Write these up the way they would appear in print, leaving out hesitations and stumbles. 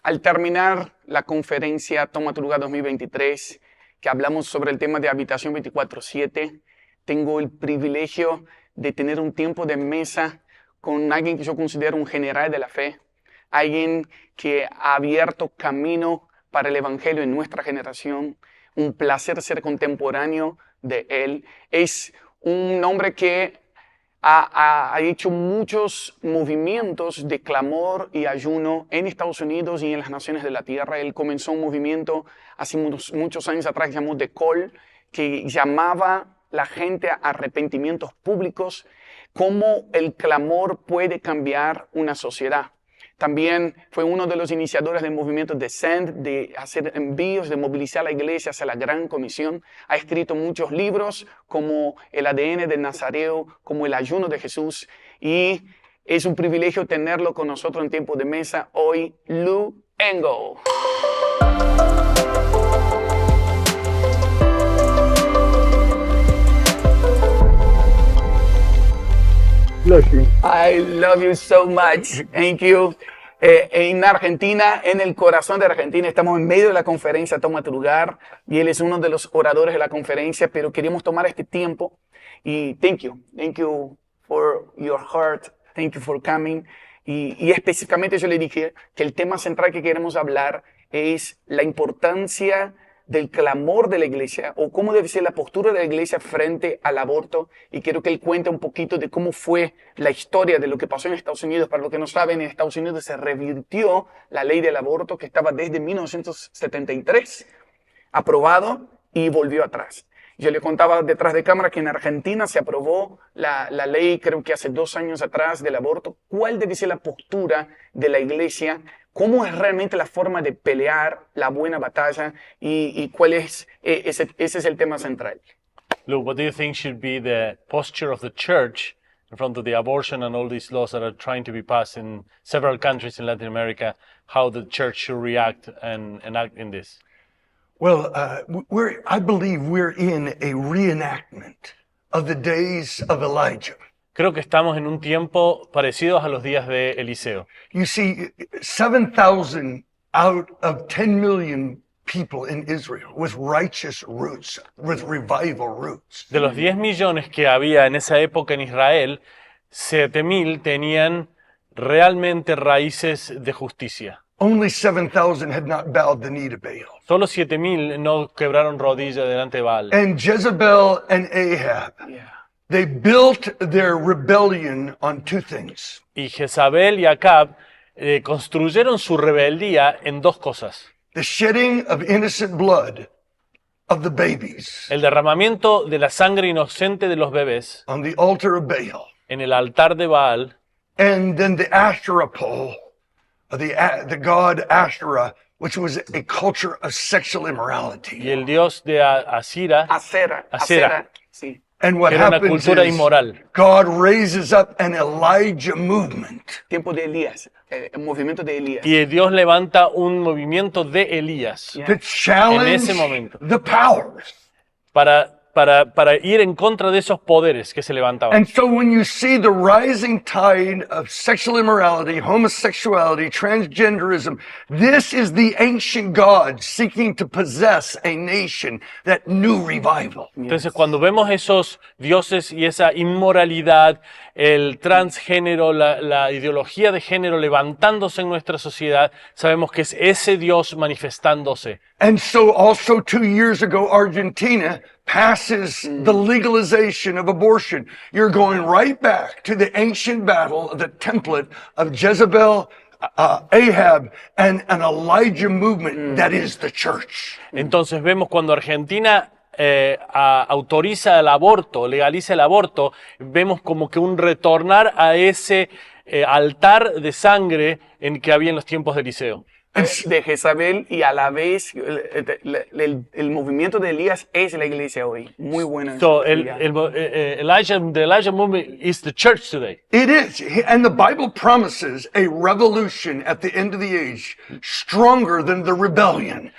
Al terminar la conferencia Toma tu Lugar 2023, que hablamos sobre el tema de habitación 24/7, tengo el privilegio de tener un tiempo de mesa con alguien que yo considero un general de la fe, alguien que ha abierto camino para el evangelio en nuestra generación. Un placer ser contemporáneo de él. Es un hombre que ha hecho muchos movimientos de clamor y ayuno en Estados Unidos y en las naciones de la tierra. Él comenzó un movimiento hace muchos años atrás llamado The Call, que llamaba la gente a arrepentimientos públicos, cómo el clamor puede cambiar una sociedad. También fue uno de los iniciadores del movimiento Descend, de hacer envíos, de movilizar a la iglesia hacia la gran comisión. Ha escrito muchos libros como El ADN del Nazareo, como El ayuno de Jesús. Y es un privilegio tenerlo con nosotros en tiempo de mesa hoy, Lou Engle. Bless you. I love you so much. Thank you. En Argentina, en el corazón de Argentina, estamos en medio de la conferencia Toma tu Lugar y él es uno de los oradores de la conferencia, pero queremos tomar este tiempo y thank you for your heart, thank you for coming. Y específicamente yo le dije que el tema central que queremos hablar es la importancia del clamor de la iglesia o cómo debe ser la postura de la iglesia frente al aborto, y quiero que él cuente un poquito de cómo fue la historia de lo que pasó en Estados Unidos. Para los que no saben, en Estados Unidos se revirtió la ley del aborto que estaba desde 1973 aprobado y volvió atrás. Yo le contaba detrás de cámara que en Argentina se aprobó la ley, creo que hace 2 años atrás, del aborto. ¿Cuál debe ser la postura de la iglesia? ¿Cómo es realmente la forma de pelear la buena batalla? ¿Y cuál es? Ese es el tema central. Luke, what do you think should be the posture of the church in front of the abortion and all these laws that are trying to be passed in several countries in Latin America? How the church should react and act in this? Well, I believe we're in a reenactment of the days of Elijah. Creo que estamos en un tiempo parecido a los días de Eliseo. You see, 7,000 out of 10 million people in Israel with righteous roots, with revival roots. De los 10 millones que había en esa época en Israel, 7,000 tenían realmente raíces de justicia. Only 7,000 had not bowed the knee to Baal. Solo 7,000 no quebraron rodilla delante de Baal. And Jezebel and Ahab, they built their rebellion on 2 things. Y Jezabel y Acab construyeron su rebeldía en 2 cosas. The shedding of innocent blood of the babies El derramamiento de la sangre inocente de los bebés on the altar of Baal. en el altar de Baal, And then the Asherah pole, the god Asherah, which was a culture of sexual y immorality. el dios de Asira, Acera, sí. And what que era una happens cultura is inmoral. God raises up an Elijah movement. Tiempo de Elías, el movimiento de Elías. Y Dios levanta un movimiento de Elías To challenge En ese momento. the powers. para ir en contra de esos poderes que se levantaban. And so when you see the rising tide of sexual immorality, homosexuality, transgenderism, this is the ancient God seeking to possess a nation, that new revival. Entonces, cuando vemos esos dioses y esa inmoralidad, el transgénero, la ideología de género levantándose en nuestra sociedad, sabemos que es ese Dios manifestándose. And so also 2 years ago, Argentina passes the legalization of abortion. You're going right back to the ancient battle, the template of Jezebel, Ahab, and an Elijah movement that is the church. Entonces vemos cuando Argentina autoriza el aborto, legaliza el aborto, vemos como que un retornar a ese altar de sangre en que había en los tiempos de Eliseo. De Jezabel, y a la vez el movimiento de Elías es la iglesia hoy. Muy buena. So the Elijah movement is the church today. It is. And the Bible promises a revolution at the end of the age stronger than the rebellion.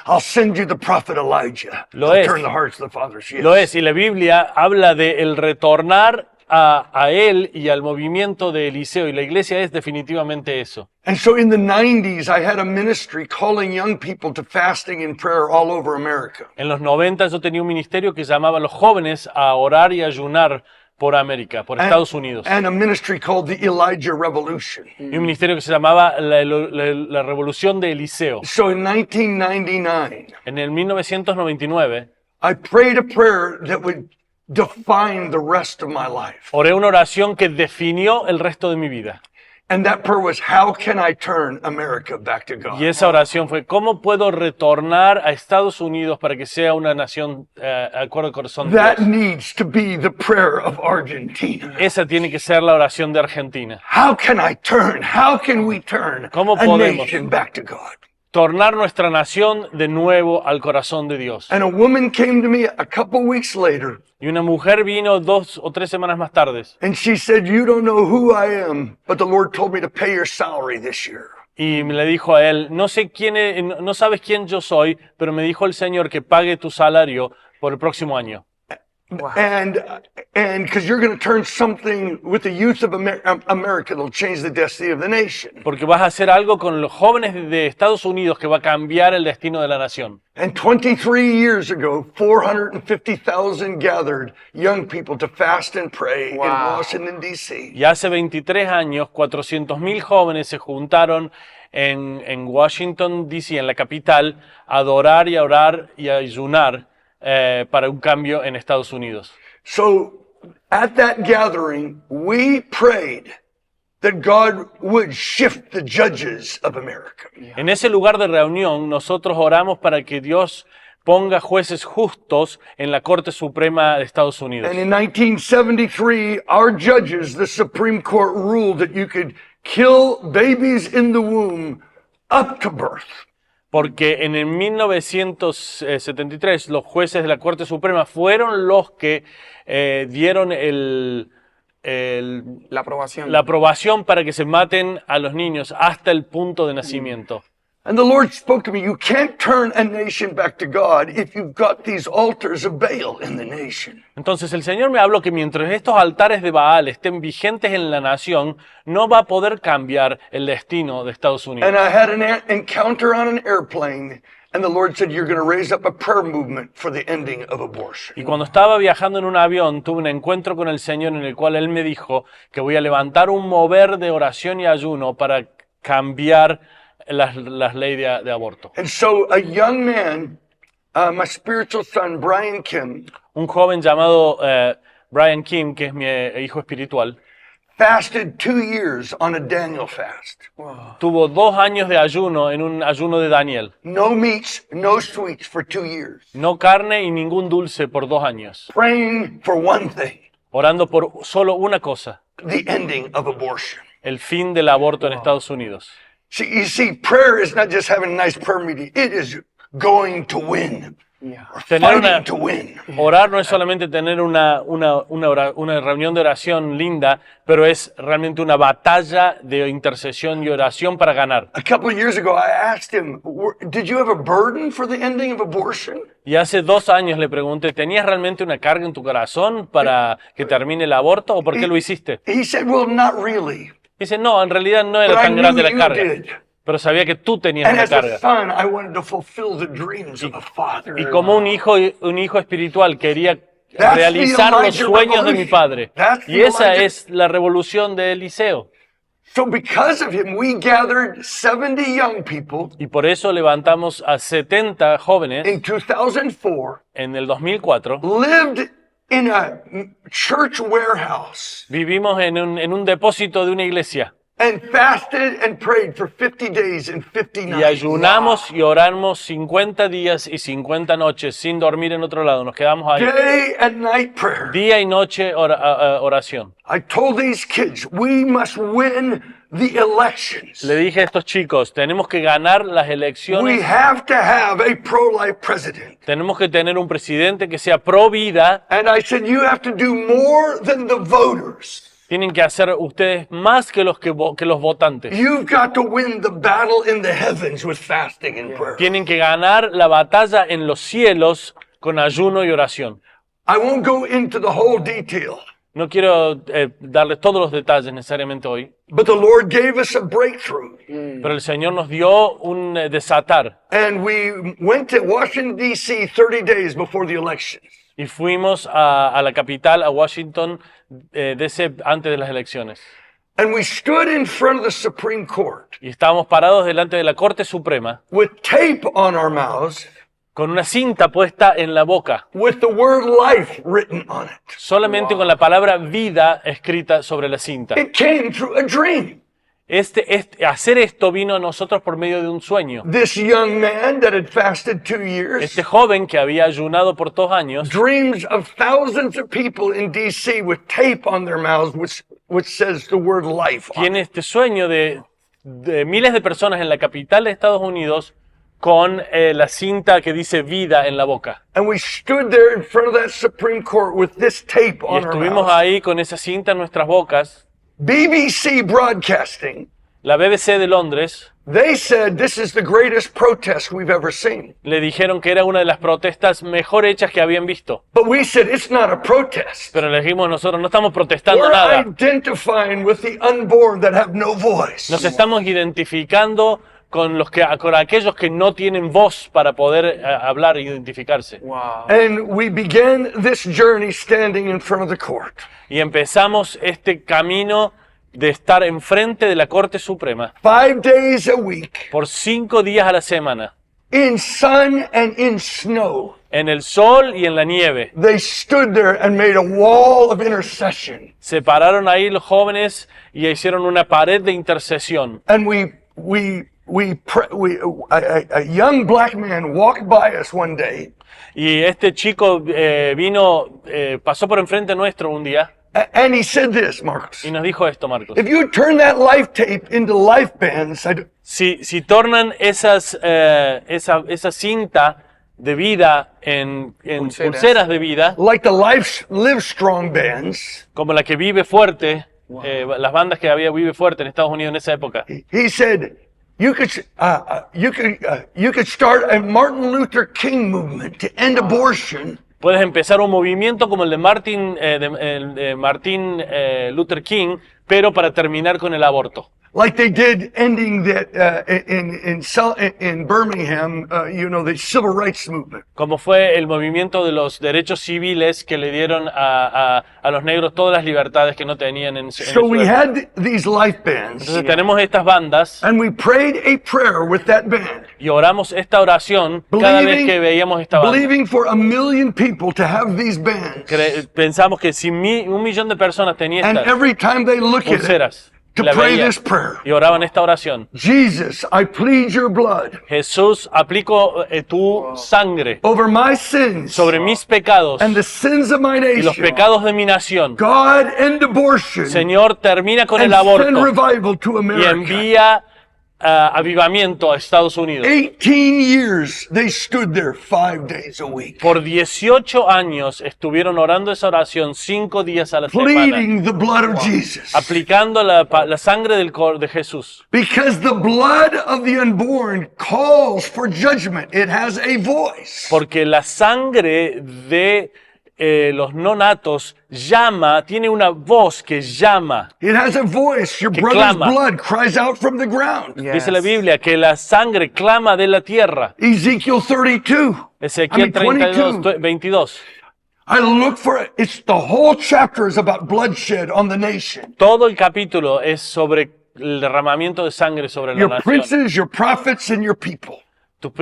I'll send you the prophet Elijah Lo to es. turn the hearts of the fathers. Yes. Lo es, y la Biblia habla de el retornar a él y al movimiento de Eliseo, y la iglesia es definitivamente eso. And so in the 90s, I had a ministry calling young people to fasting and prayer all over America. En los 90 yo tenía un ministerio que llamaba a los jóvenes a orar y ayunar por América, por Estados Unidos. And a ministry called the Elijah Revolution. Y un ministerio que se llamaba la Revolución de Eliseo. So in 1999, En el 1999 I prayed a prayer that would define the rest of my life. oré una oración que definió el resto de mi vida. And that prayer was, how can I turn America back to God? Y esa oración fue, ¿cómo puedo retornar a Estados Unidos para que sea una nación acorde al corazón de That Dios? needs to be the prayer of Argentina. Esa tiene que ser la oración de Argentina. How can we turn ¿Cómo a podemos? nation back to God? Tornar nuestra nación de nuevo al corazón de Dios. And a woman came to me a couple weeks later Y una mujer vino 2 o 3 semanas más tarde and she said, you don't know who I am, but the Lord told me to pay your salary this year. y le dijo a él, no sé quién no sabes quién yo soy, pero me dijo el Señor que pague tu salario por el próximo año. And because you're going to turn something with the youth of America that'll change the destiny of the nation. Porque vas a hacer algo con los jóvenes de Estados Unidos que va a cambiar el destino de la nación. And 23 years ago, 450,000 gathered young people to fast and pray in Wow. Washington, D.C. Y hace 23 años, 400.000 jóvenes se juntaron en Washington, D.C., en la capital, a adorar y a orar y a ayunar para un cambio en Estados Unidos. So at that gathering, we prayed that God would shift the judges of America. En ese lugar de reunión, nosotros oramos para que Dios ponga jueces justos en la Corte Suprema de Estados Unidos. And in 1973, our judges, the Supreme Court, ruled that you could kill babies in the womb up to birth. Porque en el 1973 los jueces de la Corte Suprema fueron los que dieron La aprobación. la aprobación para que se maten a los niños hasta el punto de nacimiento. And the Lord spoke to me, you can't turn a nation back to God if you've got these altars of Baal in the nation. Entonces el Señor me habló que mientras estos altares de Baal estén vigentes en la nación, no va a poder cambiar el destino de Estados Unidos. And I had an encounter on an airplane, and the Lord said, you're going to raise up a prayer movement for the ending of abortion. Y cuando estaba viajando en un avión, tuve un encuentro con el Señor en el cual Él me dijo que voy a levantar un mover de oración y ayuno para cambiar las leyes de aborto. And so a young man, my spiritual son, Brian Kim, Un joven llamado Brian Kim, que es mi hijo espiritual, fasted 2 years on a Daniel fast. tuvo 2 años de ayuno en un ayuno de Daniel. No meats, no sweets for 2 years. No carne y ningún dulce por 2 años. Praying for one thing, Orando por solo una cosa, the ending of abortion. el fin del aborto en Estados Unidos. See, you see, prayer is not just having a nice prayer meeting. It is going to win. Or Tener fighting to win. Orar no es solamente tener una reunión de oración linda, pero es realmente una batalla de intercesión y oración para ganar. A couple of years ago, I asked him, did you have a burden for the ending of abortion? Y hace 2 años le pregunté, ¿tenías realmente una carga en tu corazón para que termine el aborto o por qué lo hiciste? He said, well, not really. Dice, no, en realidad no era But I tan knew grande la you carga, did. pero sabía que tú tenías And una as a carga. son, I wanted to fulfill the dreams of a father. Y como un hijo espiritual quería That's realizar the los Elijah sueños de mi revolution. padre. That's the Y esa Elijah- es la revolución de Eliseo. So because of him, we gathered 70 young people Y por eso levantamos a 70 jóvenes in 2004, en el 2004. lived in a church warehouse, Vivimos en un depósito de una iglesia and fasted and prayed for 50 days and 50 y nights. ayunamos y oramos 50 días y 50 noches sin dormir en otro lado. Nos quedamos ahí Day and night prayer. día y noche oración. I told these kids, we must win the elections. Le dije a estos chicos, tenemos que ganar las We elecciones, have to have a pro-life president. tenemos que tener un presidente que sea pro vida. And I said, you have to do more than the voters. Tienen que hacer ustedes más que los votantes. You've got to win the battle in the heavens with fasting and prayer. Tienen que ganar la batalla en los cielos con ayuno y oración. I won't go into the whole detail. No quiero darles todos los detalles necesariamente hoy, but the Lord gave us a breakthrough. pero el Señor nos dio un desatar And we went to Washington, D.C. 30 days before the elections. y fuimos a la capital, a Washington, antes de las elecciones. And we stood in front of the Supreme Court Y estábamos parados delante de la Corte Suprema with tape on our mouths con una cinta puesta en la boca, with the word life written on it. solamente con la palabra vida escrita sobre la cinta. It came through a dream. Hacer esto vino a nosotros por medio de un sueño. This young man that had fasted 2 years Este joven que había ayunado por 2 años dreams of thousands of people in D.C. with tape on their mouths which says the word life on it. tiene este sueño de miles de personas en la capital de Estados Unidos con la cinta que dice vida en la boca. And we stood there in front of that Supreme Court with this tape Y on our estuvimos mouths. ahí con esa cinta en nuestras bocas. BBC Broadcasting, La BBC de Londres they said this is the greatest protest we've ever seen. le dijeron que era una de las protestas mejor hechas que habían visto. But we said it's not a protest. Pero le dijimos nosotros, no estamos protestando We're nada. identifying with the unborn that have no voice. Nos estamos identificando con aquellos que no tienen voz para poder hablar e identificarse. Wow. And we began this journey standing in front of the court. Y empezamos este camino de estar enfrente de la Corte Suprema 5 days a week, por 5 días a la semana, in sun and in snow. en el sol y en la nieve. They stood there and made a wall of intercession. Se pararon ahí los jóvenes y hicieron una pared de intercesión. And a young black man walked by us one day, Y este chico pasó por enfrente nuestro un día and he said this, Marcos. y nos dijo esto, Marcos. If you turn that life tape into life bands, Si tornan esa cinta de vida en pulseras de vida, like the Live Strong bands, como la que Vive Fuerte, las bandas que había Vive Fuerte en Estados Unidos en esa época, he said, you could start a Martin Luther King movement to end abortion. puedes empezar un movimiento como el de Martin Luther King, pero para terminar con el aborto. Like they did ending that in Birmingham, the civil rights movement. Como fue el movimiento de los derechos civiles que le dieron a los negros todas las libertades que no tenían en So su we época. had these life bands, Entonces tenemos estas bandas and we prayed a prayer with that band, y oramos esta oración cada vez que veíamos esta banda. believing for 1 million people to have these bands. Pensamos que si 1 millón de personas tenían And estas every time they look at it, pulseras, to la pray veían this prayer. y oraban esta oración. Jesus, I plead your blood Jesús, aplico tu sangre over my sins sobre mis pecados and the sins of my y los nation. pecados de mi nación. God, end abortion Señor, termina con and el send aborto revival to y America. envía avivamiento a Estados Unidos. 18 years they stood there 5 days a week, Por 18 años estuvieron orando esa oración 5 días a la semana, pleading the blood of Jesus. aplicando la sangre de Jesús. Because the blood of the unborn calls for judgment. It has a voice. Porque la sangre de los no natos tiene una voz que llama. It has a voice. Your Que brother's clama. blood cries out from the ground. Dice la Biblia que la sangre clama de la tierra. Ezekiel 32. Ezequiel 22. 22. I look for it. It's the whole chapter is about bloodshed on the nation. Todo el capítulo es sobre el derramamiento de sangre sobre la Your nación. princes, your prophets, and your people. Tus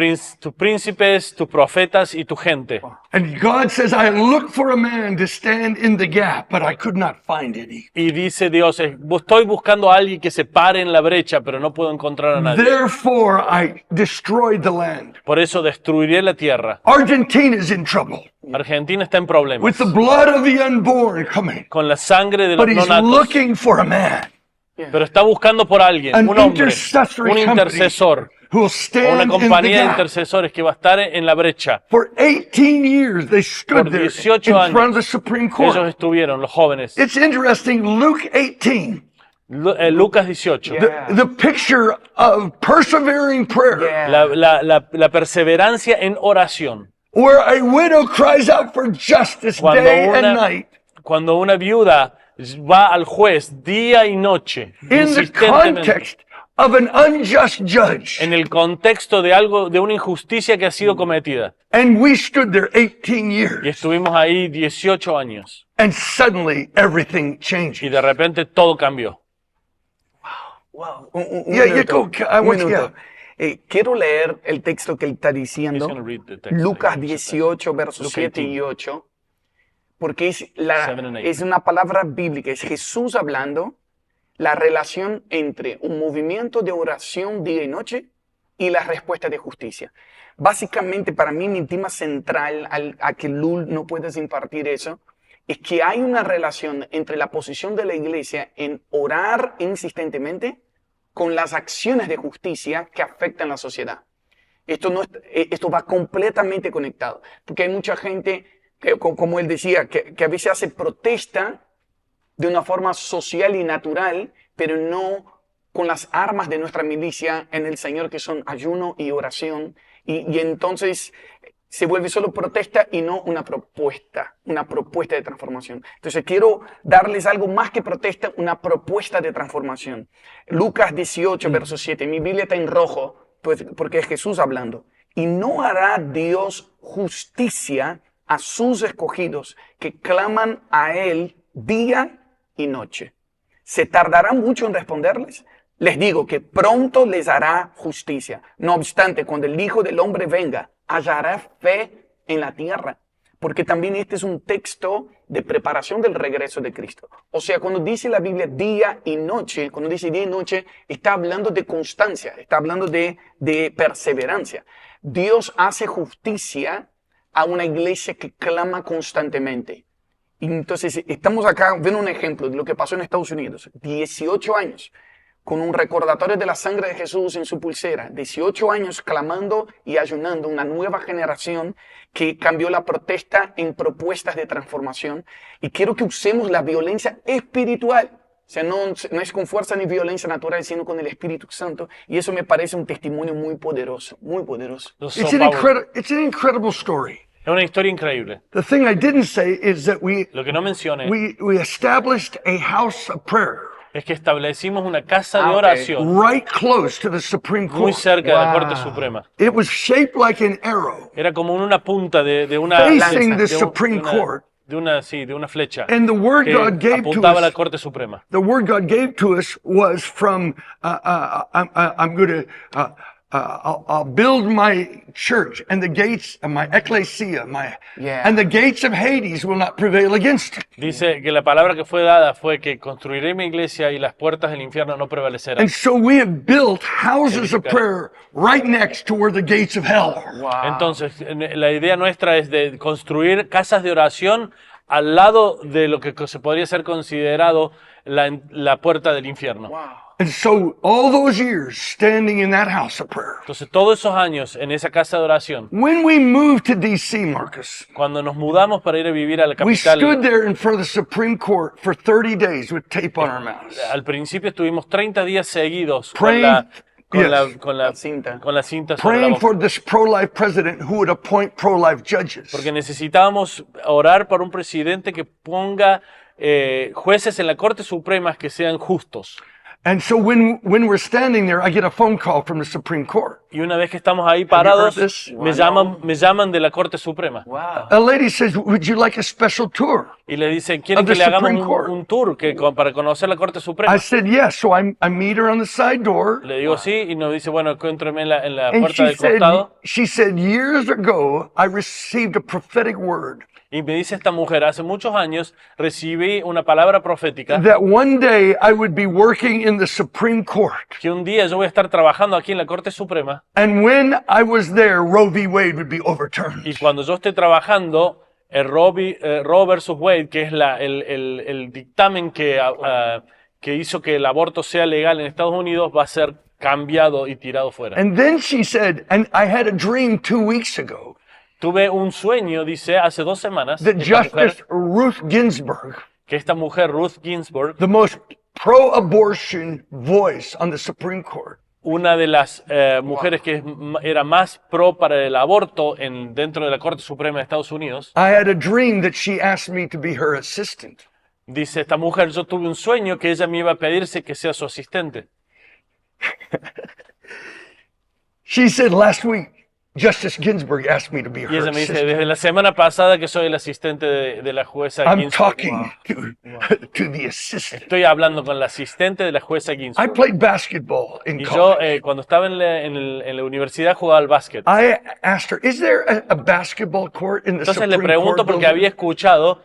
príncipes, tus profetas y tu gente. And God says, I look for a man to stand in the gap, but I could not find any. Y dice Dios, estoy buscando a alguien que se pare en la brecha, pero no puedo encontrar a nadie. Therefore, I destroyed the land. Por eso destruiré la tierra. Argentina is in trouble Argentina está en problemas with the blood of the unborn coming. con la sangre de los But no he's natos, looking for a man, pero está buscando por alguien, an un hombre, intercessory un company intercesor, who will o una stand in the compañía de gap. intercesores que va a estar en la brecha. For 18 years, they stood Por there 18 in años, front of the Supreme Ellos Court. estuvieron, los jóvenes. It's interesting, Luke 18, Lucas 18. the picture of persevering prayer, La perseverancia en oración. where a widow cries out for justice Cuando day and una- night. cuando una viuda va al juez día y noche, in the insistentemente, context of an unjust judge. en el contexto de algo, de una injusticia que ha sido cometida. And we stood there 18 Y years. estuvimos ahí 18 años. And suddenly everything Y changes. de repente todo cambió. Wow. Yeah, minuto, I un want- minuto. Quiero leer el texto que él está He's diciendo, gonna read the text. Lucas 18, versos Luke 7 y 18. 8, porque 7 and 8. es una palabra bíblica, es Jesús hablando, la relación entre un movimiento de oración día y noche y la respuesta de justicia. Básicamente, para mí, mi tema central a que Lul no puedas impartir eso, es que hay una relación entre la posición de la iglesia en orar insistentemente con las acciones de justicia que afectan la sociedad. Esto va completamente conectado, porque hay mucha gente, que, como él decía, que a veces hace protesta de una forma social y natural, pero no con las armas de nuestra milicia en el Señor, que son ayuno y oración, y entonces se vuelve solo protesta y no una propuesta de transformación. Entonces quiero darles algo más que protesta, una propuesta de transformación. Lucas 18, verso 7, mi Biblia está en rojo, pues, porque es Jesús hablando. Y no hará Dios justicia a sus escogidos que claman a Él día y noche. ¿Se tardará mucho en responderles? Les digo que pronto les hará justicia. No obstante, cuando el Hijo del Hombre venga, hallará fe en la tierra. Porque también este es un texto de preparación del regreso de Cristo. O sea, cuando dice la Biblia día y noche, cuando dice día y noche, está hablando de constancia, está hablando de perseverancia. Dios hace justicia a una iglesia que clama constantemente. Y entonces, estamos acá viendo un ejemplo de lo que pasó en Estados Unidos. 18 años con un recordatorio de la sangre de Jesús en su pulsera. 18 años clamando y ayunando, una nueva generación que cambió la protesta en propuestas de transformación. Y quiero que usemos la violencia espiritual. O sea, no es con fuerza ni violencia natural, sino con el Espíritu Santo. Y eso me parece un testimonio muy poderoso, muy poderoso. Los It's so an powerful. it's an incredible story. Es una historia increíble. The thing I didn't say is that Lo que no mencioné we established a house of prayer es que establecimos una casa de ok. oración right close to the Supreme muy Court. cerca de la Wow. Corte Suprema. It was shaped like an arrow Era como una punta de una facing lanza, the de Supreme Court. de una flecha And the word que God gave to apuntaba a la us, Corte Suprema. the word God gave to us was from, I'm going to, I'll build my church and the gates of my ecclesia, Yeah. and the gates of Hades will not prevail against it. Dice que la palabra que fue dada fue que construiré mi iglesia y las puertas del infierno no prevalecerán. And so we have built houses of prayer right next to where the gates of hell are. Wow. Entonces, la idea nuestra es de construir casas de oración al lado de lo que se podría ser considerado la puerta del infierno. Wow. And so all those years standing in that house of prayer. Entonces, todos esos años en esa casa de oración, When we moved to DC, Marcus, cuando nos mudamos para ir a vivir a la we stood capital, there in front of the Supreme Court for 30 days with tape on our mouths. al principio estuvimos 30 días seguidos Praying, yes. con La cinta. la cinta sobre la Praying boca. for this pro-life president who would appoint pro-life judges. Porque necesitábamos orar por un presidente que ponga jueces en la Corte Suprema que sean justos. And so when we're standing there, I get a phone call from the Supreme Court. Y una vez que estamos ahí parados, heard this? me llaman de la Corte Suprema. Wow. A lady says, would you like a special tour? Y le dicen, ¿quieren Of que the le hagamos Supreme Court. un tour para conocer la Corte Suprema? I said, yes. So I meet her on the side door. Le digo sí y nos dice, bueno, encuéntreme en la And puerta del costado. she said, years ago, I received a prophetic word Y me dice esta mujer, hace muchos años recibí una palabra profética that one day I would be working in the Supreme Court. que un día yo voy a estar trabajando aquí en la Corte Suprema And when I was there, Roe v. Wade would be overturned. y cuando yo esté trabajando, el Roe versus Wade, que es el dictamen que hizo que el aborto sea legal en Estados Unidos, va a ser cambiado y tirado fuera. And then she said, and I had a dream 2 weeks ago Tuve un sueño, dice, hace 2 semanas, that Justice Ruth Ginsburg, que esta mujer, Ruth Ginsburg, the most pro-abortion voice on the Supreme Court, una de las mujeres que era más pro para el aborto dentro de la Corte Suprema de Estados Unidos. I had a dream that she asked me to be her assistant. Dice esta mujer, yo tuve un sueño que ella me iba a pedirse que sea su asistente. She said last week, Justice Ginsburg asked me to be Y her ella me dice, assistant. desde la semana pasada que soy el asistente de la jueza I'm Ginsburg. talking to the assistant. Estoy hablando con la asistente de la jueza I Ginsburg. played basketball in Y yo, college. cuando estaba en la universidad, jugaba al básquet. I asked her, is there a basketball court in the Entonces le Supreme pregunto Court porque building? había escuchado,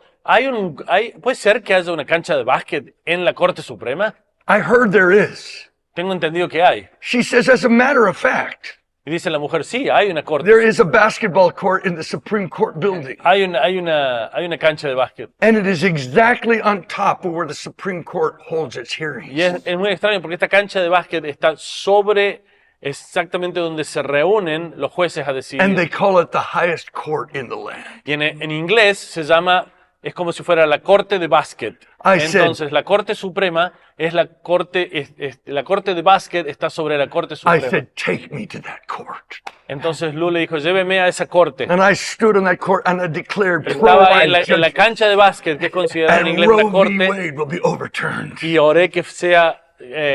¿puede ser que haya una cancha de básquet en la Corte Suprema? I heard there is. Tengo entendido que hay. She says, as a matter of fact, Y dice la mujer, sí, hay una corte. there is a basketball court in the Supreme Court building. Hay una cancha de básquet. And it is exactly on top of where the Supreme Court holds its hearings. Y es muy extraño porque esta cancha de básquet está sobre exactamente donde se reúnen los jueces a And decidir. they call it the highest court in the land. Y en inglés se llama, es como si fuera la corte de básquet. I said- Entonces la Corte Suprema es la corte, la corte de básquet está sobre la Corte I Suprema. said, take me to that court. Entonces Lu le dijo, lléveme a esa corte. And I stood in that court and I declared Estaba en la pro-life cancha de básquet, que es considerada en and inglés Roe la v. corte, Wade will be overturned. y oré que sea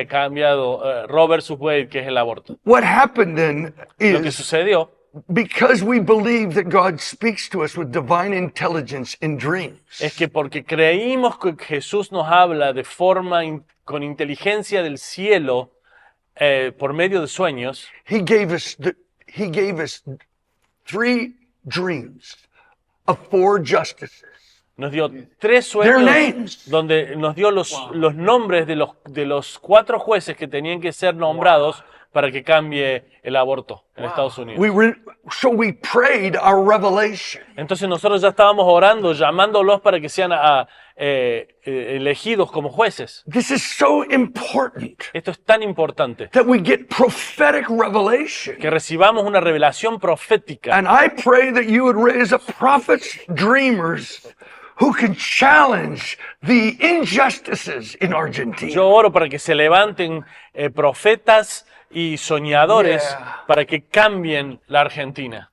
cambiado Roe versus Wade, que es el aborto. What happened then Lo que is sucedió, because we believe that God speaks to us with divine intelligence in dreams, es que porque creímos que Jesús nos habla de forma con inteligencia del cielo por medio de sueños, He gave us 3 dreams of 4 justices. nos dio 3 Their sueños names. donde nos dio los nombres de los 4 jueces que tenían que ser nombrados para que cambie el aborto en Estados Unidos. So we prayed our revelation. Entonces nosotros ya estábamos orando, llamándolos para que sean elegidos como jueces. This is so important Esto es tan importante, that we get prophetic revelation. que recibamos una revelación profética. And I pray that you would raise up prophets, dreamers, who can challenge the injustices in Argentina. Yo oro para que se levanten profetas y soñadores para que cambien la Argentina.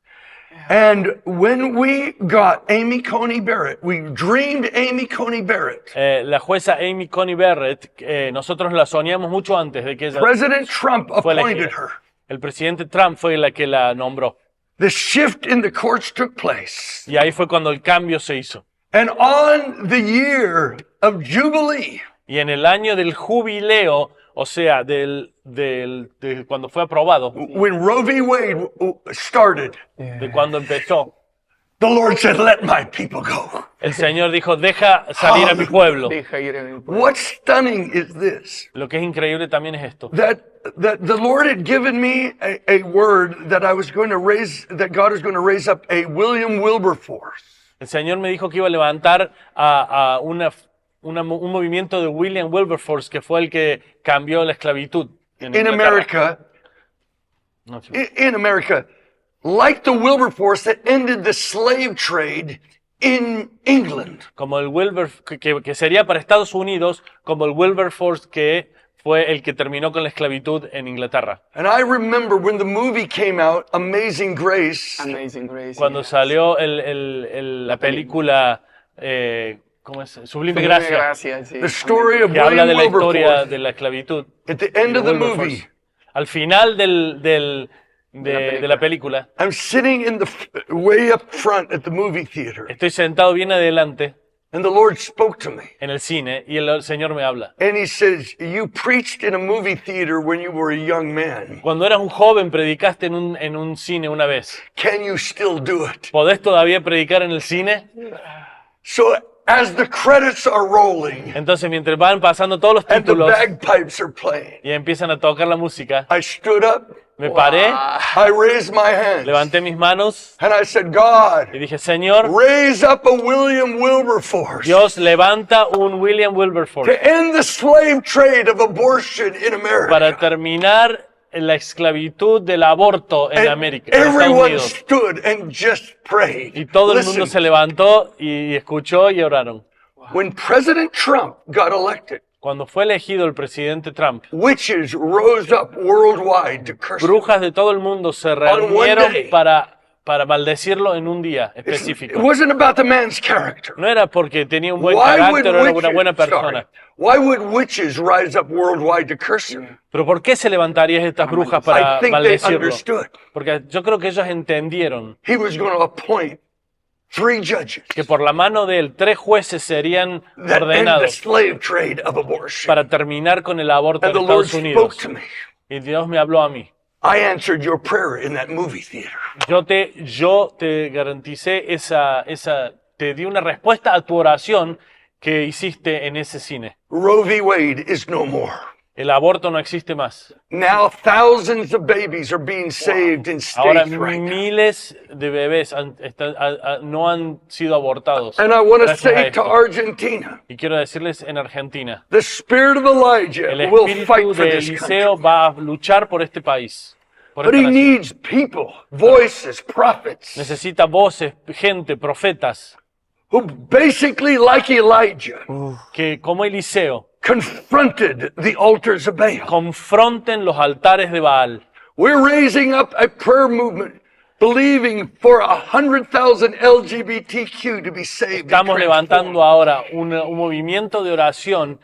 And when we got Amy Coney Barrett, we dreamed Amy Coney Barrett. La jueza Amy Coney Barrett, nosotros la soñamos mucho antes de que ella President Trump fue appointed elegida. her. El presidente Trump fue la que la nombró. The shift in the courts took place. Y ahí fue cuando el cambio se hizo. And on the year of Jubilee, Y en el año del jubileo, o sea, de cuando fue aprobado, when Roe v. Wade started, de cuando empezó, the Lord said, let my people go. el Señor dijo, deja salir a mi pueblo. Deja ir a mi pueblo. What's stunning is this, Lo que es increíble también es esto. that the Lord had given me a word that I was going to raise, that God was going to raise up a William Wilberforce. El Señor me dijo que iba a levantar a un movimiento de William Wilberforce, que fue el que cambió la esclavitud en In Inglaterra. America, No, sí. in America, like the Wilberforce that ended the slave trade in England. Como el que sería para Estados Unidos, como el Wilberforce que fue el que terminó con la esclavitud en Inglaterra. And I remember when the movie came out, Amazing Grace, Amazing Grace. Cuando salió la película, ¿cómo es? Sublime Gracia, Gracias, sí. the story of que habla de William la historia Wilberforce. de la esclavitud. At the end of the Wilberforce. movie, Al final de la película, I'm sitting in the way up front at the movie theater, estoy sentado bien adelante and the Lord spoke to me. en el cine y el Señor me habla. And he says, you preached in a movie theater when you were a young man. Cuando eras un joven predicaste en un cine una vez. Can you still do it? ¿Podés todavía predicar en el cine? So as the credits are rolling Entonces mientras van pasando todos los and the títulos bagpipes are playing, y empiezan a tocar la música, I stood up, me paré, I raised my hands, levanté mis manos and I said, God, y dije, Señor, raise up a William Wilberforce Dios levanta un William to Wilberforce end the slave trade of abortion in para America. terminar la esclavitud del aborto en And América, en Estados everyone Unidos. stood and just prayed. Y todo el mundo Listen, se levantó y escuchó y oraron. when President Trump got elected, Cuando fue elegido el presidente Trump, witches rose up worldwide to curse him. brujas de todo el mundo se one reunieron day. para maldecirlo en un día It específico. wasn't about the man's character. No era porque tenía un buen Why would carácter o era una buena witches, persona. why would witches rise up worldwide to curse him? Pero ¿por qué se levantarían estas brujas I para think they maldecirlo? understood. Porque yo creo que ellos entendieron He was going to appoint 3 judges que por la mano de él 3 jueces serían that end the ordenados slave trade of abortion. para terminar con el aborto And en the Lord Estados spoke Unidos. to me. Y Dios me habló a mí. I answered your prayer in that movie theater. Yo te garanticé te di una respuesta a tu oración que hiciste en ese cine. Roe v. Wade is no more. El aborto no existe más. Now thousands of babies are being saved in Ahora states right now. miles de bebés no han sido abortados. And I want to gracias a say esto. to Argentina, Y quiero decirles en Argentina, the spirit of Elijah el will fight espíritu for de this country. Eliseo va a luchar por este país. Por But esta he nación. needs people, voices, prophets, Necesita voces, gente, profetas, who basically, like Elijah, que como Eliseo confronted the altars of Baal. confronten los altares de Baal. We're raising up a prayer movement, believing for 100,000 LGBTQ to be saved. and Estamos transformed. levantando ahora un movimiento de oración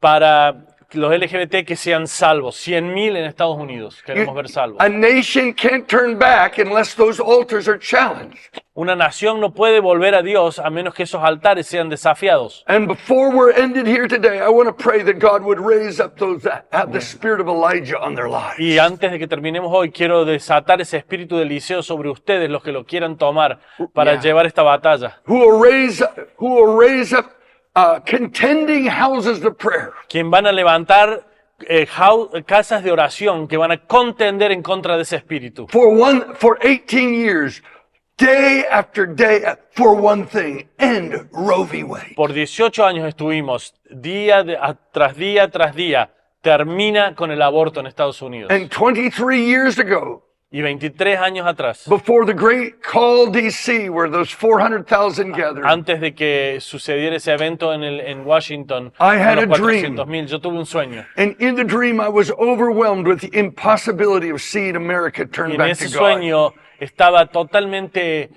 para los LGBT que sean salvos. 100.000 en Estados Unidos queremos ver salvos. A nation can't turn back unless those altars are challenged. Una nación no puede volver a Dios a menos que esos altares sean desafiados. And before we're ended here today, I want to pray that God would raise up those that have the spirit of Elijah on their lives. Y antes de que terminemos hoy, quiero desatar ese espíritu de Eliseo sobre ustedes, los que lo quieran tomar para Yeah. llevar esta batalla. Who will raise up contending houses of prayer. Quien van a levantar casas de oración que van a contender en contra de ese espíritu. For 18 years, day after day, for one thing, end Roe v. Wade. Por 18 años estuvimos tras día, termina con el aborto en Estados Unidos. And 23 years ago, Y 23 años atrás, before the great call DC, where those 400,000 gathered, antes de que sucediera ese evento en Washington, I had con los a dream. 400.000, yo tuve un sueño. and in the dream I was overwhelmed with the impossibility of seeing America Y turn en back ese to God. sueño estaba totalmente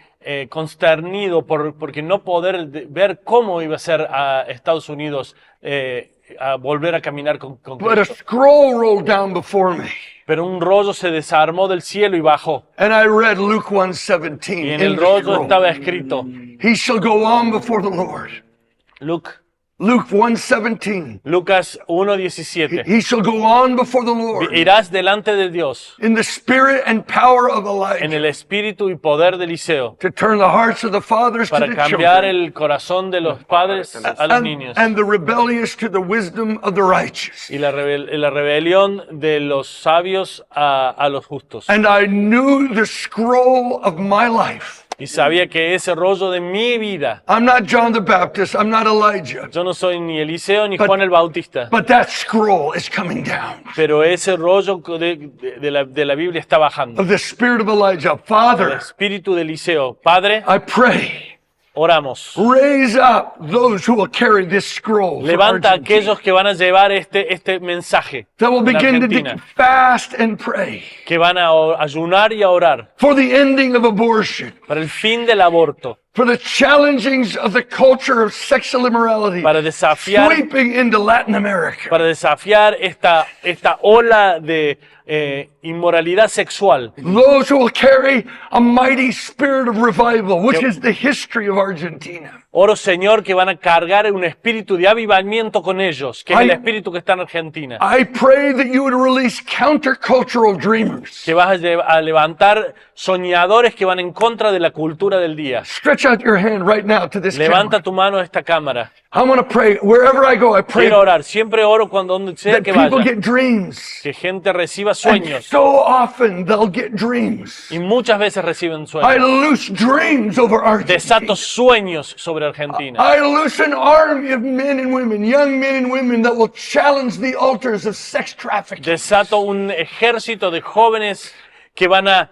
consternido porque no poder ver cómo iba a ser a Estados Unidos a volver a caminar con But a Cristo. scroll rolled down before me, Pero un rollo se desarmó del cielo y bajó. and I read Luke 1:17. Y en in el the rollo scroll. estaba escrito, He shall go on before the Lord. Luke 1:17. Lucas 1:17. He shall go on before the Lord Irás delante de Dios in the spirit and power of en Elijah el espíritu y poder de Eliseo to turn the hearts of the fathers to para the cambiar children el corazón de los padres a los niños and the rebellious to the wisdom of the righteous. y la rebelión de los sabios a los justos. And I knew the scroll of my life. Y sabía que ese rollo de mi vida, I'm not John the Baptist. I'm not Elijah. yo no soy ni Eliseo ni Juan el Bautista, But that scroll is coming down pero ese rollo de la Biblia está bajando. of the spirit of Elijah. El Father, espíritu de Eliseo. Padre, I pray, oramos. raise up those who will carry this scroll for Levanta a Argentina. aquellos que van a llevar este mensaje That will en begin to Argentina, fast and pray que van a ayunar y a orar for the ending of abortion, para el fin del aborto, for the challengings of the culture of sexual immorality para desafiar sweeping into Latin America. esta ola de inmoralidad sexual. Those who will carry a mighty spirit of revival, which is the history of Argentina. Oro, Señor, que van a cargar un espíritu de avivamiento con ellos, que es el espíritu que está en Argentina. I pray that you would release countercultural dreamers. Que vas a levantar soñadores que van en contra de la cultura del día. Stretch out your hand right now to this Levanta camera. tu mano a esta cámara. I want to pray wherever I go. I pray Quiero orar. Siempre oro donde sea that que people vaya. get dreams. Que gente reciba And sueños. so often they'll get dreams. Y muchas veces reciben I sueños. loose dreams over Desato Argentina. sueños sobre Argentina. I loose an army of men and women, young men and women that will challenge the altars of sex trafficking. Desato un ejército de jóvenes que van a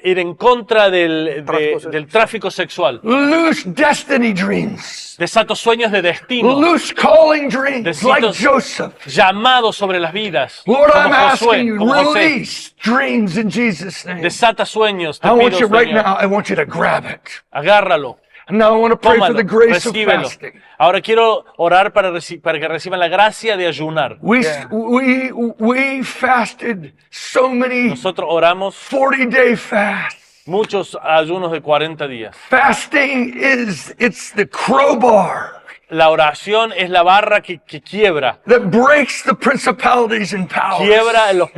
ir en contra del Tráfico tráfico sexual. Loose destiny dreams. Desato sueños de destino. Loose calling dreams like Desato Joseph. llamados sobre las vidas. Lord, I'm Como asking Josué, you, como José. release dreams in Jesus' name. Desata sueños, te I want pido, you right Señor. now, I want you to grab it. Agárralo, And now I want to pray for tómalo, the grace of recíbelo. fasting. Ahora quiero orar para que reciban la gracia de ayunar. We fasted so many Nosotros oramos 40-day fasts. muchos ayunos de 40 días. Fasting it's the crowbar La oración es la barra que quiebra. that breaks the principalities and powers. Quiebra los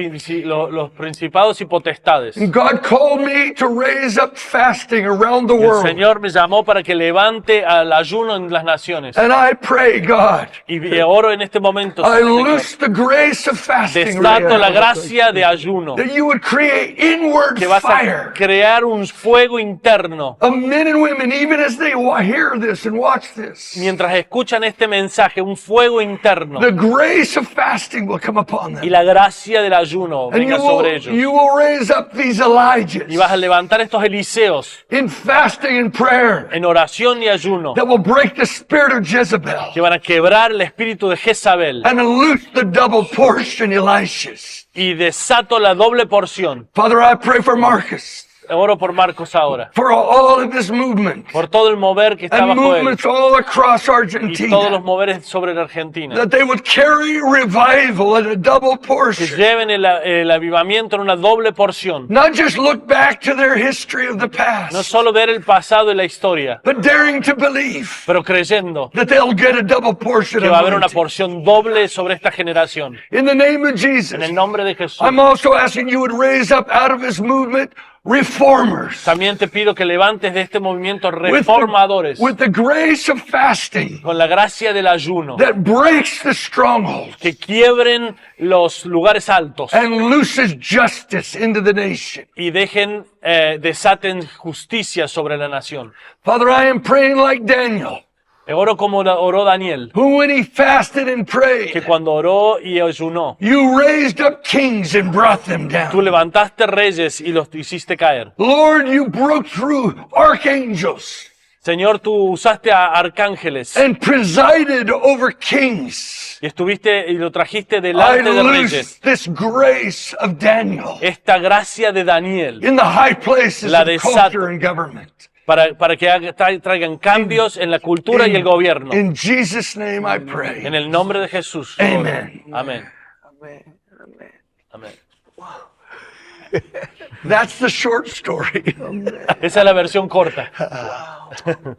principados y potestades. And God called me to raise up fasting around the El world. Señor me llamó para que levante al ayuno en las naciones. And I pray, God, Y oro en este momento, I Señor, loose the grace of fasting right desato la now, gracia de ayuno, that you would create inward que vas a fire crear un fuego interno. of men and women, even as they hear this and watch this. Mientras escuchan este mensaje, un fuego interno. The grace of fasting will come upon Y them. la gracia del ayuno And venga sobre ellos. you will raise up these Elijahs Y vas a levantar estos Eliseos in fasting and prayer en oración y ayuno, that will break the spirit of Jezebel que van a quebrar el espíritu de Jezabel. and loose the double portion Elishas. Y desato la doble porción. Father, I pray for Marcus, Oro por Marcos ahora, for all of this movement por todo el mover que está and bajo él movements all across y todos los Argentina, moveres sobre la Argentina. that they would carry revival at a double Que portion. lleven el avivamiento en una doble porción. Not just look back to their history of the No past, solo ver el pasado y la historia, but daring to believe pero creyendo that they'll get a double portion que va a haber una anointing. porción doble sobre esta generación. In the name of Jesus, En el nombre de Jesús. I'm also asking you would raise up out of this movement reformers También te pido que levantes de este movimiento with reformadores with the grace of fasting con la gracia del ayuno, that breaks the strongholds que quiebren los lugares altos and looses justice into the nation. y desaten justicia sobre la nación. Father, I am praying like Daniel, Oro como oró Daniel, who when he fasted and que prayed, cuando oró y ayunó, you raised up kings and brought them tú down. levantaste reyes y los hiciste caer. Lord, you broke through archangels Señor, tú usaste a arcángeles and presided over kings. y estuviste y lo trajiste I delante de loose reyes. this grace of Daniel Esta gracia de Daniel in the high places La of desato. culture and government. para que traigan cambios en la cultura y el gobierno. In Jesus' name I pray. En el nombre de Jesús. Amen. Amén. Amén, amén. Amén. That's the short story. Esa es la versión corta.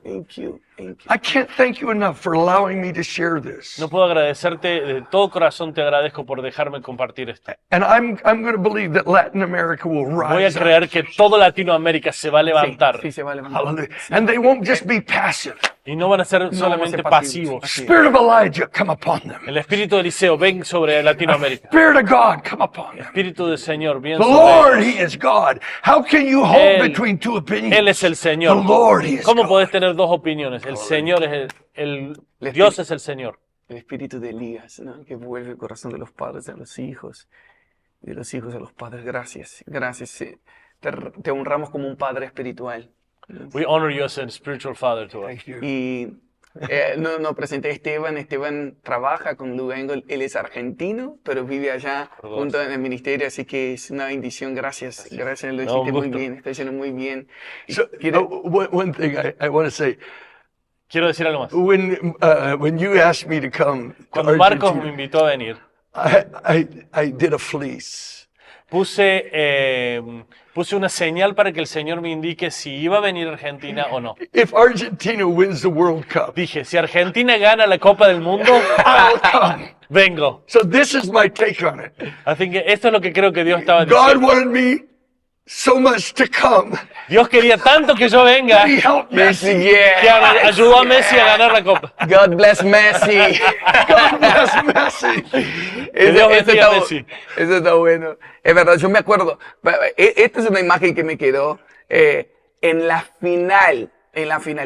Thank you, thank you. I can't thank you enough for allowing me to share this. No puedo agradecerte, de todo corazón te agradezco por dejarme compartir esto. And I'm going to believe that Latin America will Voy a rise up. creer que toda Latinoamérica se va a levantar Sí, se va a levantar. Hallelujah. And they won't just be passive. y no van a ser vamos a solamente ser pasivos. pasivos. Spirit of Elijah, come upon them. El espíritu de Eliseo, ven sobre Latinoamérica. Spirit of God, come upon them. Espíritu del Señor, bien The sobre Lord, ellos. He is God. How can you hold Él- between two opinions? Él es el The Señor. Lord, He is ¿Cómo God. podés tener dos opiniones? El Señor es Dios es el Señor. El espíritu de Elías, ¿no? Que vuelve el corazón de los padres a los hijos y de los hijos a los padres. Gracias, gracias. Sí. Te honramos como un padre espiritual. We honor you as a spiritual father to us. Thank you. Y no presenté a Esteban. Esteban trabaja con Luengo. Él es argentino, pero vive allá Perdón. junto en el ministerio. Así que es una bendición. Gracias. Gracias, lo No, hiciste un muy gusto. bien. Está haciendo muy bien. Y So, quiero- one thing I want to say, Quiero decir algo más. when you asked me to come to Cuando Marcos me Argentina, invitó a venir, I did a fleece. puse una señal para que el Señor me indique si iba a venir a Argentina o no. If Argentina wins the World Cup, Dije, si Argentina gana la Copa del Mundo, I'll come. vengo. So this is my take on it. Así que esto es lo que creo que Dios estaba God diciendo. wanted me so much to come. Dios quería tanto que yo venga He helped Messi, Messi. que ayudó a Messi a ganar la Copa. God bless Messi. God bless Messi. Que Dios bendiga a Messi. Eso está bueno. Es verdad, yo me acuerdo. Esta es una imagen que me quedó. En la final,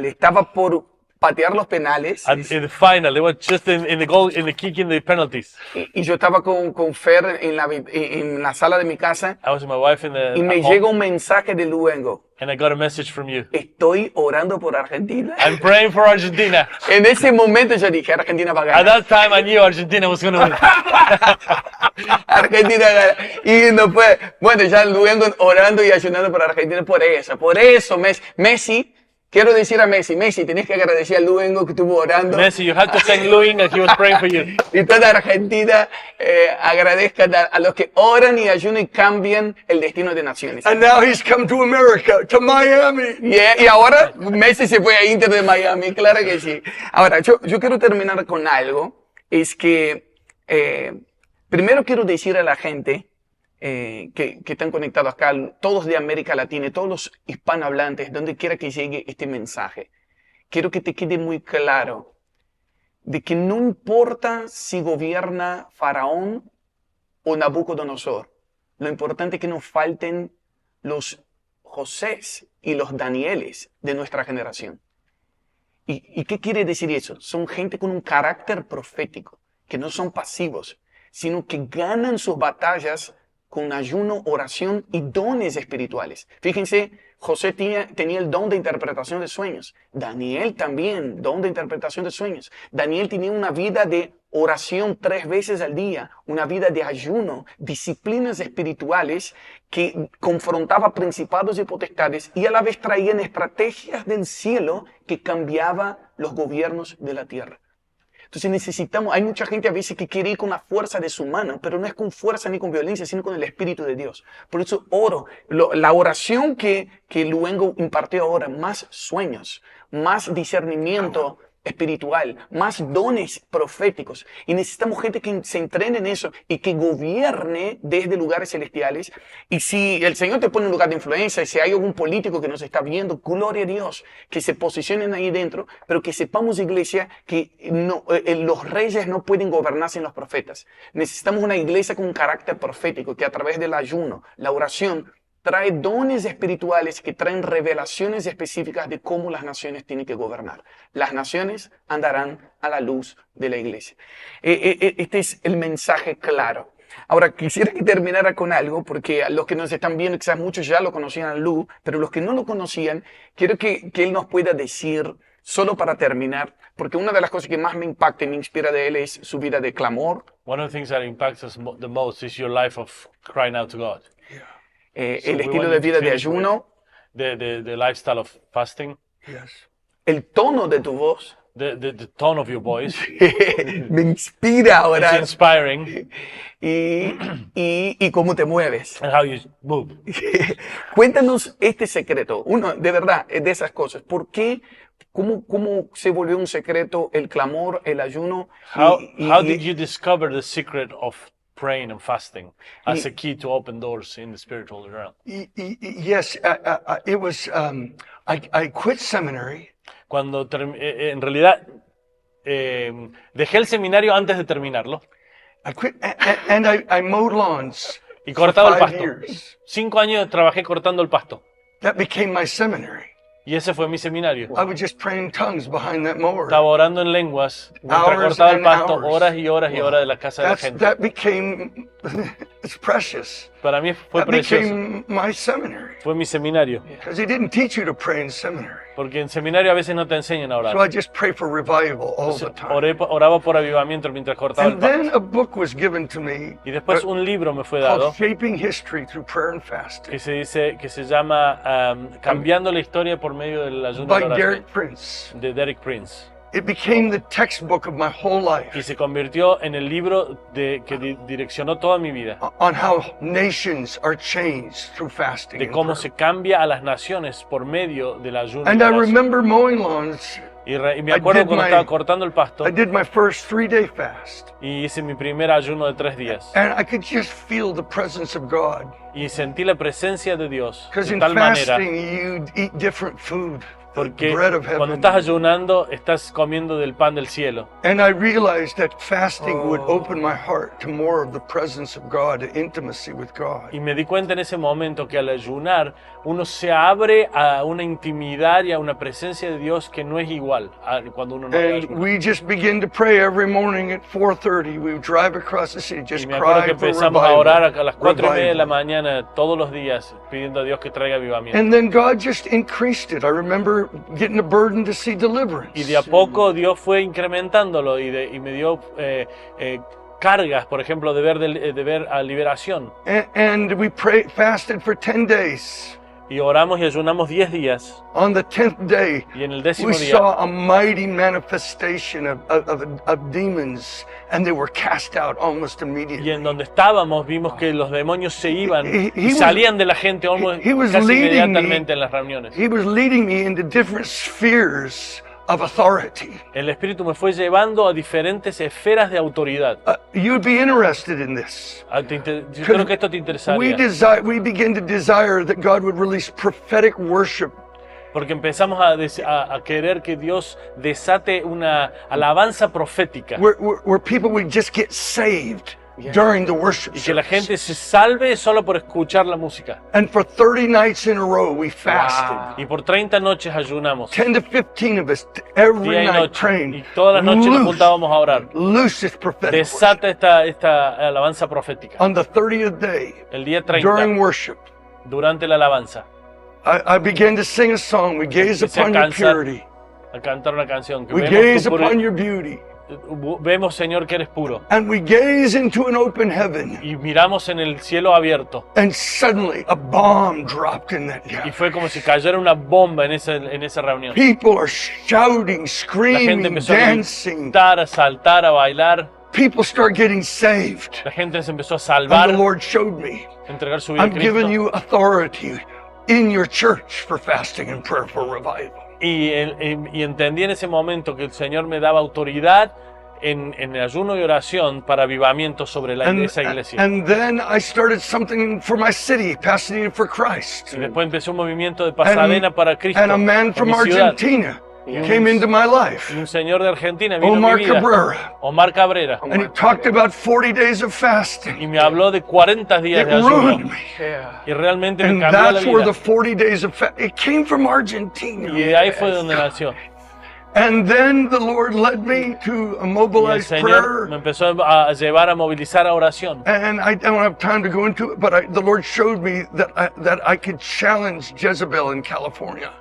estaba por patear los penales. And in the final, they were just in the goal, in the kicking the penalties. Y yo estaba con Fer en la sala de mi casa I was with my wife in the y me at home, llega un mensaje de Luengo. and I got a message from you. Estoy orando por Argentina. I'm praying for Argentina. En ese momento yo dije, Argentina va a At ganar. that time, I knew Argentina was going to win. Argentina gana. Y no fue, bueno, ya Luengo orando y ayunando por Argentina por eso, Messi, quiero decir a Messi, tenés que agradecer a Luengo que estuvo orando. Messi, you have to thank Louis that he was praying for you. Y toda Argentina agradezca a los que oran y ayunan y cambian el destino de naciones. And now he's come to America, to Miami. Y ahora Messi se fue a Inter de Miami, claro que sí. Ahora, yo quiero terminar con algo, es que primero quiero decir a la gente que están conectados acá, todos de América Latina, y todos los hispanohablantes, donde quiera que llegue este mensaje, quiero que te quede muy claro de que no importa si gobierna Faraón o Nabucodonosor, lo importante es que no falten los Josés y los Danieles de nuestra generación. ¿Y qué quiere decir eso? Son gente con un carácter profético, que no son pasivos, sino que ganan sus batallas con ayuno, oración y dones espirituales. Fíjense, José tenía el don de interpretación de sueños. Daniel también, don de interpretación de sueños. Daniel tenía una vida de oración 3 veces al día, una vida de ayuno, disciplinas espirituales que confrontaba principados y potestades y a la vez traían estrategias del cielo que cambiaban los gobiernos de la tierra. Entonces necesitamos, hay mucha gente a veces que quiere ir con la fuerza de su mano, pero no es con fuerza ni con violencia, sino con el Espíritu de Dios. Por eso oro, la oración que Luengo impartió ahora, más sueños, más discernimiento espiritual, más dones proféticos. Y necesitamos gente que se entrene en eso y que gobierne desde lugares celestiales. Y si el Señor te pone en un lugar de influencia, y si hay algún político que nos está viendo, gloria a Dios, que se posicionen ahí dentro, pero que sepamos, iglesia, que los reyes no pueden gobernar sin los profetas. Necesitamos una iglesia con un carácter profético, que a través del ayuno, la oración, trae dones espirituales que traen revelaciones específicas de cómo las naciones tienen que gobernar. Las naciones andarán a la luz de la iglesia. Este es el mensaje claro. Ahora, quisiera que terminara con algo, porque a los que nos están viendo, quizás muchos ya lo conocían a Lu, pero los que no lo conocían, quiero que él nos pueda decir, solo para terminar, porque una de las cosas que más me impacta y me inspira de él es su vida de clamor. One of the things that impacts us the most is your life of crying out to God. El estilo de vida de ayuno, The lifestyle of fasting, Yes. el tono de tu voz, the tone of your voice. me inspira a It's orar, inspiring, y cómo te mueves. and how you move. Cuéntanos este secreto, uno de verdad, de esas cosas. ¿Por qué? ¿Cómo se volvió un secreto el clamor, el ayuno? How did you discover the secret of praying and fasting as a key to open doors in the spiritual realm? Yes, it was, I quit seminary. Cuando en realidad dejé el seminario antes de terminarlo I quit, and I mowed lawns y for cortaba el 5 pasto. years. 5 años trabajé cortando el pasto That became my seminary. y ese fue mi seminario. I would just pray in tongues behind that mower. Estaba orando en lenguas mientras Hours cortaba el and pasto, hours. horas y horas y horas de la casa de la gente. That became, it's precious. Para mí fue That precioso, became my seminary. fue mi seminario. Because he didn't teach you to pray in seminary. Porque en seminario a veces no te enseñan a So orar. I just pray for revival all the time. Oraba por avivamiento mientras cortaba el And pasto. then a book was given to me Y después un libro me fue dado called Shaping History Through Prayer and Fasting que se llama Cambiando la historia por medio del ayuno y by la oración, Derek Prince. de Derek Prince. It became the textbook of my whole Y life se convirtió en el libro que direccionó toda mi vida, on how nations are changed through fasting. de and cómo prayer. se cambia a las naciones por medio del ayuno. y And la I oración. remember mowing lawns. Y me acuerdo did cuando my- estaba cortando el pasto I did my first 3-day fast. y hice mi primer ayuno de 3 días. And I could just feel the presence of God. Y sentí la presencia de Dios Because de in tal manera, fasting, you eat different food. Porque bread of cuando heaven. estás ayunando, estás comiendo del pan del cielo. And I realized that fasting would open my heart to more of the presence of God, to intimacy with God. Y me di cuenta en ese momento que al ayunar uno se abre a una intimidad y a una presencia de Dios que no es igual a cuando uno no And ayuna. we just begin to pray every morning at 4:30. We would drive across the city, Y just me acuerdo que cry for empezamos a orar revival. a las 4:30 de la Revival. mañana todos los días pidiendo a Dios que traiga avivamiento. And then God just increased it. I remember getting a burden to see deliverance. Y de a poco Dios fue incrementándolo y me dio cargas, por ejemplo, de ver a liberación. And we fasted for 10 days. Y oramos y ayunamos 10 días. On the 10th day, Y en el we 10º día saw a mighty manifestation of demons, and they were cast out almost y immediately. en donde estábamos vimos que los demonios se iban He y salían de la gente he was casi leading me. inmediatamente en las reuniones. He was leading me into different spheres of authority. El Espíritu me fue llevando a diferentes esferas de autoridad. You'd be interested in this. Yo creo que esto te interesaría. We begin to desire that God would release prophetic worship. Porque empezamos a querer que Dios desate una alabanza profética. Where people would just get saved during the worship Y que la service. gente se salve solo por escuchar la música. And for 30 nights in a row, we fasted. Y por 30 noches ayunamos. 10 to 15 of us every Día y night noche. praying. Y todas las noches nos juntábamos a orar. Loose this prophetic worship. Desata esta alabanza profética. On the 30th day, El día during 30, worship, durante la alabanza, I began to sing a song. We gaze empecé a upon your cantar, purity. a cantar una canción. Que We vemos, gaze tu upon your beauty. vemos, Señor, que eres puro. And we gaze into an open heaven. Y miramos en el cielo abierto. And suddenly a bomb dropped in that Y gathering. fue como si cayera una bomba en esa reunión. People are shouting, La gente screaming, empezó a dancing. gritar, a saltar, a bailar. People start getting saved. La gente se empezó a And salvar, the Lord showed me, a entregar su vida a I'm giving Cristo. you authority in your church for fasting and prayer for revival. Y entendí en ese momento que el Señor me daba autoridad en el ayuno y oración para avivamiento sobre esa iglesia. And then I started something for my city, Pasadena for Christ. Y después empecé un movimiento de Pasadena para Cristo. And a man por from mi ciudad. Argentina came into my life, Y un señor de Argentina vino Omar a mi vida, Cabrera. Omar Cabrera, And he talked about 40 days of fasting. y me habló de 40 días It de ayuno. ruined me. Yeah. Y realmente me And cambió la that's where the vida. 40 days of fasting, it came from Argentina. Y de ahí fue donde nació. And then the Lord led me to a Y el mobilized Señor prayer. me empezó a llevar a movilizar a oración. And I don't have time to go into it, but the Lord showed me that I could challenge Jezebel in California.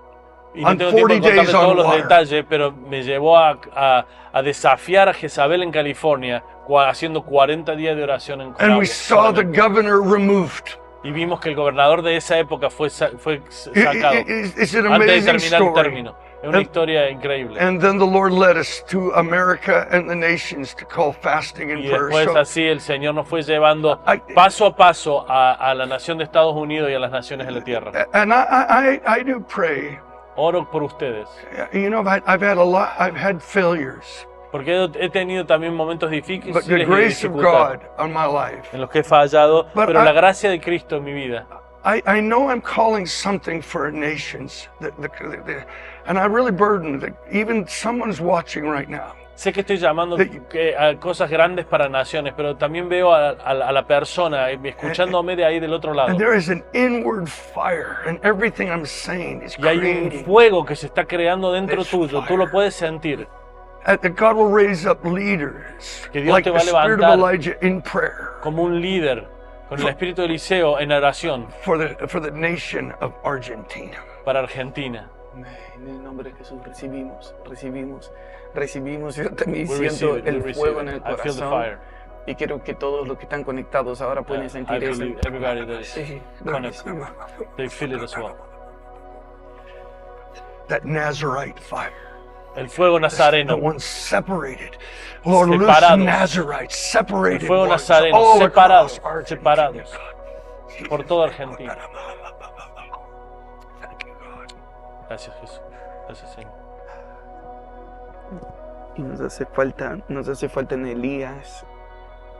Y no On tengo tiempo de 40 contarle days on todos los water. detalles, pero me llevó a desafiar a Jezabel en California haciendo 40 días de oración en And agua we saw the solamente. governor removed. Y vimos que el gobernador de esa época fue sacado It's an antes de amazing terminar el story. término. Es una historia increíble. And then the Lord led us to America and the nations to call fasting and Y prayer. después So así el Señor nos fue llevando I- paso a paso a la nación de Estados Unidos y a las naciones de la tierra. and I do pray. Oro por ustedes, You know, I've had failures, porque he tenido también momentos difíciles but the y grace of dificultades God on my life. en los que he fallado, But pero I- la gracia de Cristo en mi vida. I know I'm calling something for nations, and I really burden that even someone's watching right now. Sé que estoy llamando a cosas grandes para naciones, pero también veo a la persona escuchándome de ahí del otro lado. And there is an inward fire, and everything I'm saying is Y hay un creating. fuego que se está creando dentro tuyo, tú lo puedes sentir. That God will raise up leaders Que Dios like te the va a spirit of levantar. Elijah in prayer Como un líder, con el espíritu de Eliseo en oración for the nation of Argentina. para Argentina. En el nombre de Jesús recibimos. Yo también We siento receive it, we el receive fuego it. en el I feel the corazón. fire. Y quiero que todos los que están conectados ahora pueden I sentir eso. believe everybody that is Sí. connected, they feel it as well. That Nazarite fire. El fuego The nazareno, ones separated. Lord, loose Separados. Nazarites, separated El fuego ones nazareno, all separados, across Argentina, separados. God. por toda Argentina. Thank you, God. Gracias, Jesús. Gracias, Señor. Y nos hace falta en Elías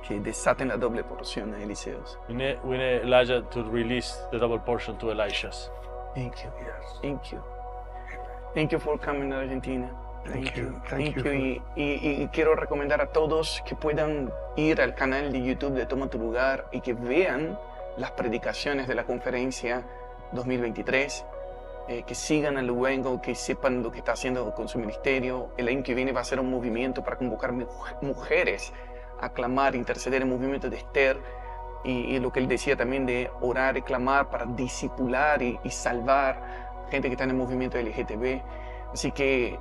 que desaten la doble porción a Eliseos. We need Elijah to release the double portion to Elisha's. Thank you. Yes. Thank you. Thank you for coming to Argentina. Thank you. Thank you. Y quiero recomendar a todos que puedan ir al canal de YouTube de Toma tu Lugar y que vean las predicaciones de la conferencia 2023, que sigan a Luengo, que sepan lo que está haciendo con su ministerio. El año que viene va a ser un movimiento para convocar mujeres a clamar, interceder en el movimiento de Esther, y lo que él decía también de orar y clamar para discipular y salvar gente que está en el movimiento LGTB. Así que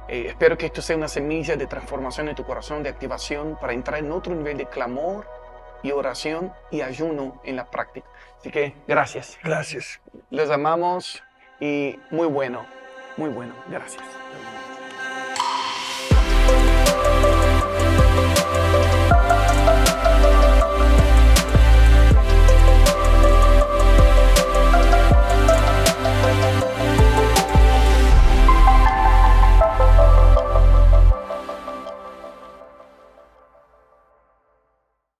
espero que esto sea una semilla de transformación en tu corazón, de activación, para entrar en otro nivel de clamor y oración y ayuno en la práctica. Así que gracias. Gracias. Los amamos y muy bueno, gracias.